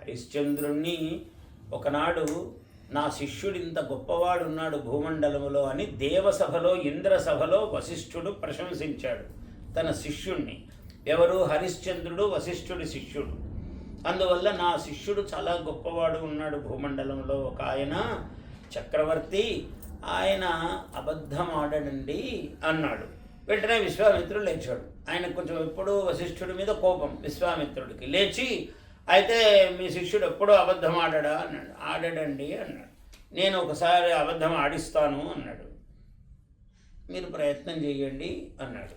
హరిశ్చంద్రుణ్ణి ఒకనాడు నా శిష్యుడు ఇంత గొప్పవాడు ఉన్నాడు భూమండలములో అని దేవసభలో ఇంద్రసభలో వశిష్ఠుడు ప్రశంసించాడు తన శిష్యుణ్ణి. ఎవరు? హరిశ్చంద్రుడు వశిష్ఠుడి శిష్యుడు. అందువల్ల నా శిష్యుడు చాలా గొప్పవాడు ఉన్నాడు భూమండలంలో. ఒక ఆయన చక్రవర్తి, ఆయన అబద్ధం ఆడడండి అన్నాడు. వెంటనే విశ్వామిత్రుడు లేచాడు. ఆయనకు కొంచెం ఎప్పుడూ వశిష్ఠుడి మీద కోపం విశ్వామిత్రుడికి. లేచి, అయితే మీ శిష్యుడు ఎప్పుడూ అబద్ధం ఆడాడా అన్నాడు. ఆడడండి అన్నాడు. నేను ఒకసారి అబద్ధం ఆడిస్తాను అన్నాడు. మీరు ప్రయత్నం చేయండి అన్నాడు.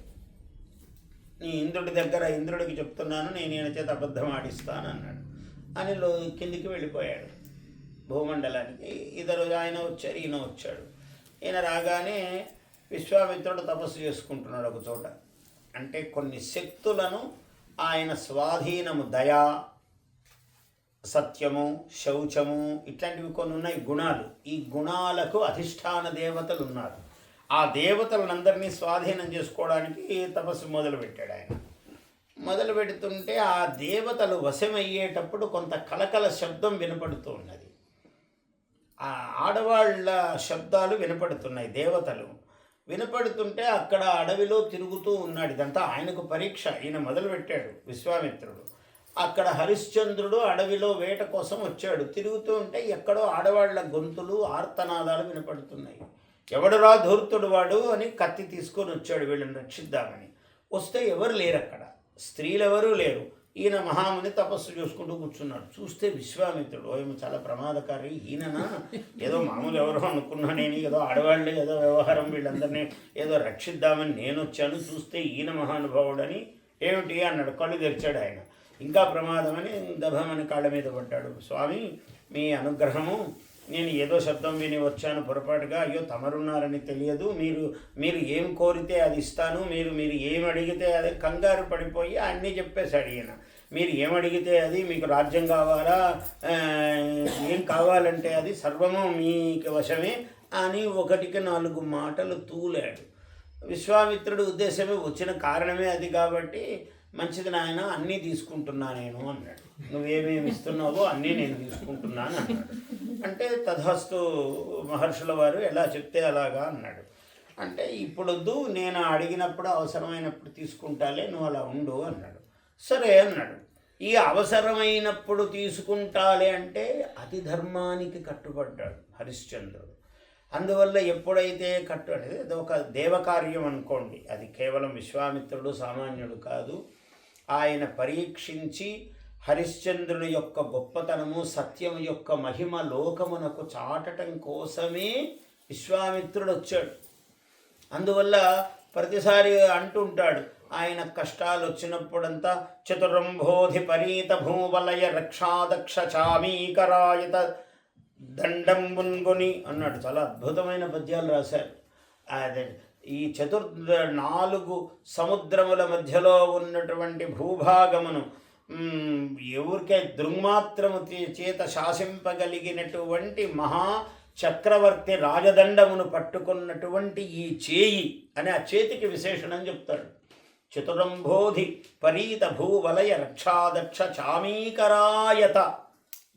నీ ఇంద్రుడి దగ్గర ఇంద్రుడికి చెప్తున్నాను, నేను ఈయన చేత అబద్ధం ఆడిస్తాను అన్నాడు. అని కిందికి వెళ్ళిపోయాడు భూమండలానికి. ఇద్దరు ఆయన వచ్చారు, ఈయన వచ్చాడు. ఈయన రాగానే విశ్వామిత్రుడు తపస్సు చేసుకుంటున్నాడు ఒక చోట. అంటే కొన్ని శక్తులను ఆయన స్వాధీనము, దయా, సత్యము, శౌచము, ఇట్లాంటివి కొన్ని ఉన్నాయి గుణాలు. ఈ గుణాలకు అధిష్టాన దేవతలు ఉన్నారు. ఆ దేవతలందరినీ స్వాధీనం చేసుకోవడానికి తపస్సు మొదలుపెట్టాడు ఆయన. మొదలు పెడుతుంటే ఆ దేవతలు వశమయ్యేటప్పుడు కొంత కలకల శబ్దం వినపడుతూ ఉన్నది. ఆ ఆడవాళ్ళ శబ్దాలు వినపడుతున్నాయి. దేవతలు వినపడుతుంటే అక్కడ అడవిలో తిరుగుతూ ఉన్నాడు. ఇదంతా ఆయనకు పరీక్ష. ఈయన మొదలుపెట్టాడు విశ్వామిత్రుడు. అక్కడ హరిశ్చంద్రుడు అడవిలో వేట కోసం వచ్చాడు. తిరుగుతూ ఉంటే ఎక్కడో ఆడవాళ్ల గొంతులు, ఆర్తనాదాలు వినపడుతున్నాయి. ఎవడురా ధూర్తుడు వాడు అని కత్తి తీసుకొని వచ్చాడు వీళ్ళని రక్షిద్దామని. వస్తే ఎవరు లేరు అక్కడ, స్త్రీలెవరూ లేరు. ఈయన మహాముని తపస్సు చూసుకుంటూ కూర్చున్నాడు. చూస్తే విశ్వామిత్రుడు, ఏమో చాలా ప్రమాదకారి, ఈయననా ఏదో మామూలు ఎవరో అనుకున్నా, నేను ఏదో ఆడవాళ్ళు ఏదో వ్యవహారం వీళ్ళందరినీ ఏదో రక్షిద్దామని నేను వచ్చాను, చూస్తే ఈయన మహానుభావుడని. ఏమిటి అన్నాడు. కళ్ళు తెరిచాడు ఆయన. ఇంకా ప్రమాదమని దభమని కాళ్ళ మీద పడ్డాడు. స్వామి, మీ అనుగ్రహము, నేను ఏదో శబ్దం విని వచ్చాను పొరపాటుగా. అయ్యో, తమరున్నారని తెలియదు. మీరు ఏం కోరితే అది ఇస్తాను, మీరు ఏం అడిగితే అది. కంగారు పడిపోయి అన్నీ చెప్పేశాడు ఈయన. మీరు ఏమడిగితే అది, మీకు రాజ్యం కావాలా, ఏం కావాలంటే అది సర్వము మీకు వశమే అని 1-4 మాటలు తూలాడు. విశ్వామిత్రుడి ఉద్దేశమే, వచ్చిన కారణమే అది కాబట్టి మంచిది నాయన, అన్నీ తీసుకుంటున్నా నేను అన్నాడు. నువ్వేమేమి ఇస్తున్నావో అన్నీ నేను తీసుకుంటున్నాను అన్నాడు. అంటే తథాస్తు మహర్షుల వారు ఎలా చెప్తే అలాగా అన్నాడు. అంటే ఇప్పుడొద్దు, నేను అడిగినప్పుడు అవసరమైనప్పుడు తీసుకుంటాలే, నువ్వు అలా ఉండు అన్నాడు. సరే అన్నాడు. ఈ అవసరమైనప్పుడు తీసుకుంటాలే అంటే అతి ధర్మానికి కట్టుబడ్డాడు హరిశ్చంద్రుడు. అందువల్ల ఎప్పుడైతే అనేది అది ఒక దేవకార్యం అనుకోండి. అది కేవలం విశ్వామిత్రుడు సామాన్యుడు కాదు. ఆయన పరీక్షించి హరిశ్చంద్రుని యొక్క గొప్పతనము, సత్యం యొక్క మహిమ లోకమునకు చాటటం కోసమే విశ్వామిత్రుడు వచ్చాడు. అందువల్ల ప్రతిసారి అంటుంటాడు, ఆయన కష్టాలు వచ్చినప్పుడంతా చతురంభోధి పరీత భూవలయ రక్షాదక్ష చామీకరాయత దండం మున్గొని అన్నాడు. చాలా అద్భుతమైన పద్యాలు రాశారు. అదే ఈ 4 సముద్రముల మధ్యలో ఉన్నటువంటి భూభాగమును ఎవరికై దృంమాత్రము చేత శాసింపగలిగినటువంటి మహా చక్రవర్తి రాజదండమును పట్టుకున్నటువంటి ఈ చేయి అని ఆ చేతికి విశేషణం చెప్తాడు. చతురంభోధి పరీత భూవలయ రక్షాదక్ష చామీకరాయత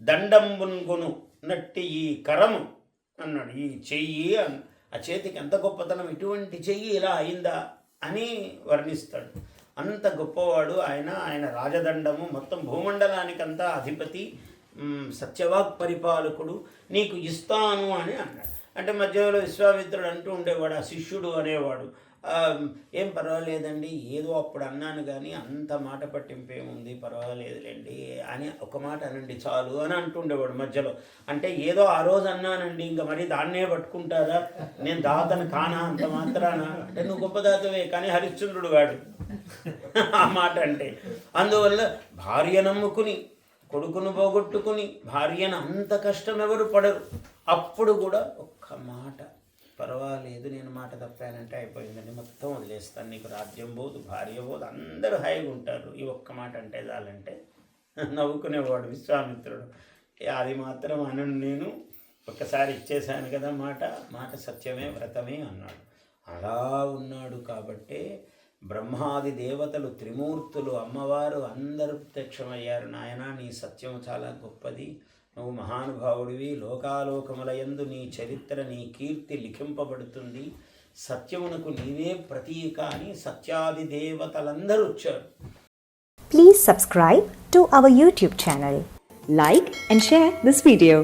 దండంబున్గును నట్టి ఈ కరము అన్నాడు. ఈ చెయ్యి ఆ చేతికి ఎంత గొప్పతనం, ఇటువంటి చెయ్యి ఇలా అయిందా అని వర్ణిస్తాడు. అంత గొప్పవాడు ఆయన. ఆయన రాజదండము, మొత్తం భూమండలానికంతా అధిపతి, సత్యవాక్ పరిపాలకుడు. నీకు ఇస్తాను అని అన్నాడు. అంటే మధ్యలో విశ్వామిత్రుడు అంటూ ఉండేవాడు, ఆ శిష్యుడు అనేవాడు, ఏం పర్వాలేదండి, ఏదో అప్పుడు అన్నాను కానీ అంత మాట పట్టింపేముంది, పర్వాలేదులేండి అని ఒక మాట అనండి చాలు అని అంటుండేవాడు మధ్యలో. అంటే ఏదో ఆ రోజు అన్నానండి, ఇంకా మరి దాన్నే పట్టుకుంటారా, నేను దాతను కానా అంత మాత్రాన. అంటే నువ్వు గొప్ప దాతవే కానీ హరిశ్చంద్రుడు వాడు ఆ మాట అంటే. అందువల్ల భార్య నమ్ముకుని, కొడుకును పోగొట్టుకుని, భార్యను అంత కష్టం ఎవరు పడరు. అప్పుడు కూడా ఒక్క మాట, పర్వాలేదు నేను మాట తప్పానంటే అయిపోయిందండి, మొత్తం వదిలేస్తాను, నీకు రాజ్యం పోదు, భార్య పోదు, అందరూ హాయిగా ఉంటారు, ఈ ఒక్క మాట అంటే చాలంటే నవ్వుకునేవాడు విశ్వామిత్రుడు. అది మాత్రం అనను, నేను ఒక్కసారి ఇచ్చేశాను కదా మాట సత్యమే వ్రతమే అన్నాడు. అలా ఉన్నాడు కాబట్టే బ్రహ్మాది దేవతలు, త్రిమూర్తులు, అమ్మవారు అందరూ ప్రత్యక్షమయ్యారు. నాయన నీ సత్యం చాలా గొప్పది, నువ్వు మహానుభావుడివి, లోకాలోకములయందు నీ చరిత్ర, నీ కీర్తి లిఖింపబడుతుంది, సత్యమునకు నీవే ప్రతీక అని సత్యాది దేవతలందరూ వచ్చారు. Please subscribe to our YouTube channel. Like and share this video.